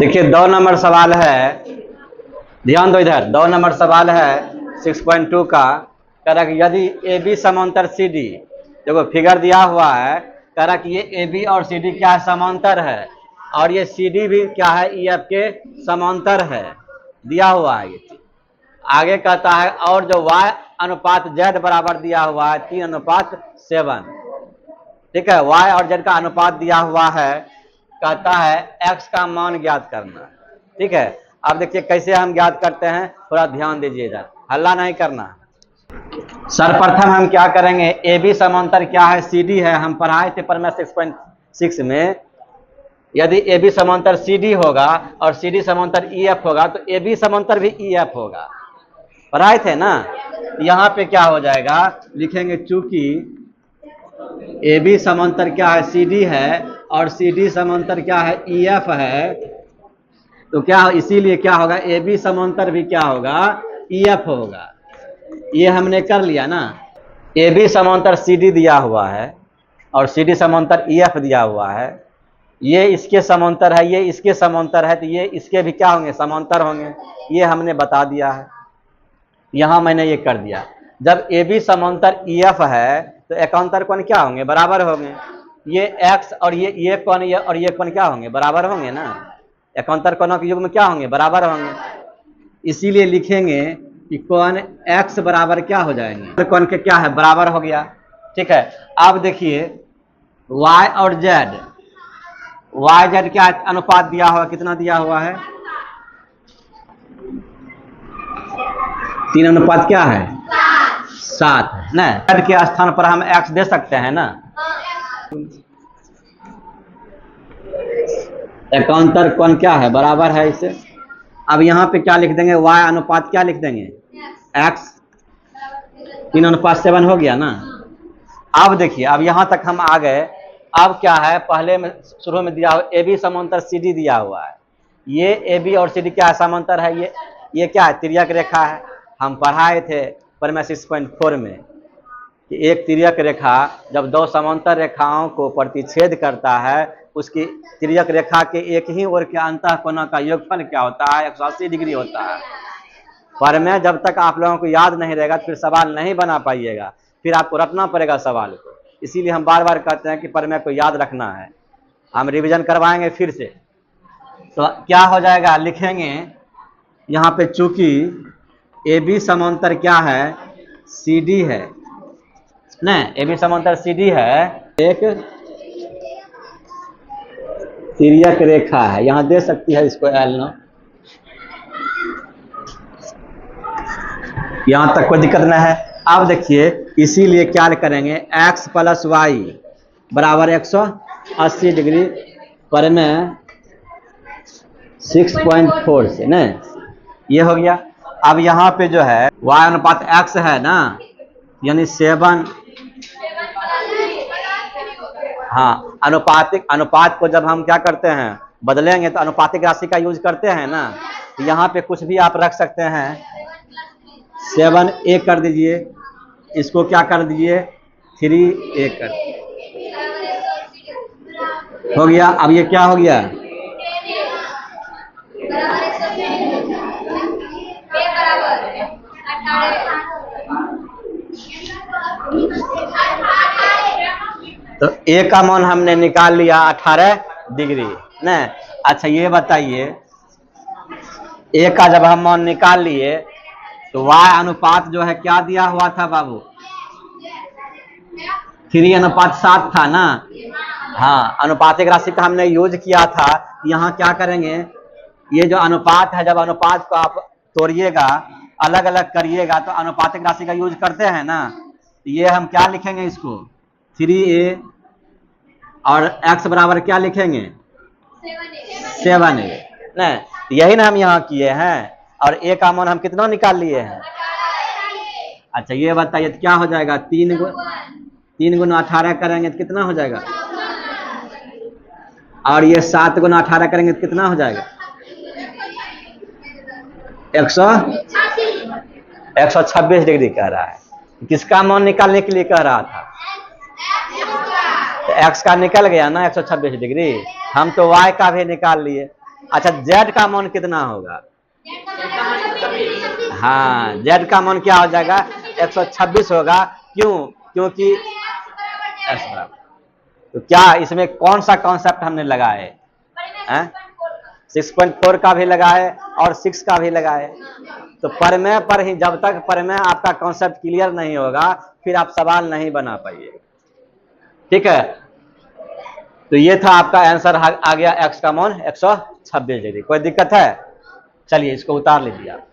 देखिए 2 नंबर सवाल है, ध्यान दो इधर। 2 नंबर सवाल है 6.2 का। कह रहा कि यदि ए बी समांतर सी डी, देखो फिगर दिया हुआ है, कह रहा कि ये ए बी और सी डी क्या है, समांतर है, और ये सी डी भी क्या है, ई एफ के समांतर है, दिया हुआ है ये। आगे कहता है और जो y अनुपात z बराबर दिया हुआ है 3:7, ठीक है, y और z का अनुपात दिया हुआ है, कहता है x का मान ज्ञात करना, ठीक है। अब देखिए कैसे हम ज्ञात करते हैं, थोड़ा ध्यान दीजिए इधर, हल्ला नहीं करना। सर्वप्रथम हम क्या करेंगे, ए बी समांतर क्या है, सी डी है, हम पढ़ाए थे प्रमेय 6.6 में। यदि ए बी समांतर सी डी होगा और सी डी समांतर ई एफ होगा तो ए बी समांतर भी ई एफ होगा, पढ़ाए थे ना। यहाँ पे क्या हो जाएगा, लिखेंगे चूंकि ए बी समांतर क्या है, सी डी है, और सी डी समांतर क्या है, ई एफ है, तो क्या इसीलिए क्या होगा, ए बी समांतर भी क्या होगा, ई एफ होगा। ये हमने कर लिया ना। ए बी समांतर सी डी दिया हुआ है और सी डी समांतर ई एफ दिया हुआ है, ये इसके समांतर है, ये इसके समांतर है, तो ये इसके भी क्या होंगे, समांतर होंगे, ये हमने बता दिया है। यहां मैंने ये कर दिया। जब ए बी समांतर ई एफ है तो एकांतर कोण क्या होंगे, बराबर होंगे। ये एक्स और ये कोण, ये और ये कोण क्या होंगे, बराबर होंगे ना। एकांतर कोणों के युग्म में क्या होंगे, बराबर होंगे। इसीलिए लिखेंगे कि कोण एक्स बराबर क्या हो जाएंगे, कोण के क्या है, बराबर हो गया, ठीक है। अब देखिए y और z, y z क्या अनुपात दिया हुआ, कितना दिया हुआ है, 3:7 क्या है, 7 है ना। z के स्थान पर हम x दे सकते हैं ना। एकांतर कोण क्या है, बराबर है इसे। अब यहाँ पे क्या लिख देंगे, y अनुपात क्या लिख देंगे, x 3:7 हो गया ना। अब देखिए, अब यहाँ तक हम आ गए। अब क्या है, पहले में शुरू में दिया हुआ ए बी समांतर सी डी दिया हुआ है, ये ए बी और सी डी क्या है, समांतर है, ये क्या है, तिर्यक रेखा है। हम पढ़ाए थे प्रमेय 6.4 में कि एक तिर्यक रेखा जब 2 समांतर रेखाओं को प्रतिच्छेद करता है, उसकी तिर्यक रेखा के एक ही ओर के अंतः कोणों का योगफल क्या होता है, 180 डिग्री होता है। प्रमेय जब तक आप लोगों को याद नहीं रहेगा फिर सवाल नहीं बना पाइएगा, फिर आपको रटना पड़ेगा सवाल को। इसीलिए हम बार बार कहते हैं कि प्रमेय को याद रखना है। हम रिवीजन करवाएंगे फिर से। तो क्या हो जाएगा, लिखेंगे यहाँ पे चूंकि ए बी समांतर क्या है, सी डी है ना, ए बी समांतर सी डी है, एक तिर्यक रेखा है, यहां दे सकती है इसको एल ना, यहां तक कोई दिक्कत नहीं है। अब देखिए इसीलिए क्या करेंगे, x प्लस वाई बराबर 180 डिग्री प्रमेय 6.4 से ना, ये हो गया। अब यहाँ पे जो है y अनुपात x है ना, यानी 7, हाँ, अनुपात को जब हम क्या करते हैं, बदलेंगे तो अनुपातिक राशि का यूज करते हैं ना। तो यहाँ पे कुछ भी आप रख सकते हैं, 7a कर दीजिए, इसको क्या कर दीजिए 3a कर, हो गया। अब ये क्या हो गया, तो a का मान हमने निकाल लिया 18 डिग्री ना। अच्छा ये बताइए, a का जब हम मान निकाल लिए तो y अनुपात जो है क्या दिया हुआ था बाबू, 3:7 था ना। हाँ, अनुपातिक राशि का हमने यूज किया था। यहाँ क्या करेंगे, ये जो अनुपात है, जब अनुपात को आप तोड़िएगा, अलग अलग करिएगा तो अनुपातिक राशि का यूज करते हैं ना। ये हम क्या लिखेंगे, इसको 3a और x बराबर क्या लिखेंगे 7a ना। यही ना हम यहाँ किए हैं, और a का मान हम कितना निकाल लिए हैं। अच्छा ये बताइए तो क्या हो जाएगा, 3 गुना 18 करेंगे तो कितना हो जाएगा, और ये 7 गुना 18 करेंगे तो कितना हो जाएगा, 126 डिग्री कह रहा है। किसका मान निकालने के लिए कह रहा था, तो x का निकल गया ना 126 डिग्री। हम तो y का भी निकाल लिए, अच्छा जेड का मान कितना होगा? हाँ जेड का मान क्या हो जाएगा? 126 होगा। क्यों? क्योंकि एक्स बराबर, तो क्या इसमें कौन सा कॉन्सेप्ट हमने लगाए? 6.4 का भी लगाए और 6 का भी लगाए। तो परमेय पर ही, जब तक परमेय आपका कॉन्सेप्ट क्लियर नहीं होगा फिर आप सवाल नहीं बना पाइए। ठीक है, तो ये था आपका आंसर आ गया, एक्स का मान 126 डिग्री। कोई दिक्कत है? चलिए इसको उतार लीजिए आप।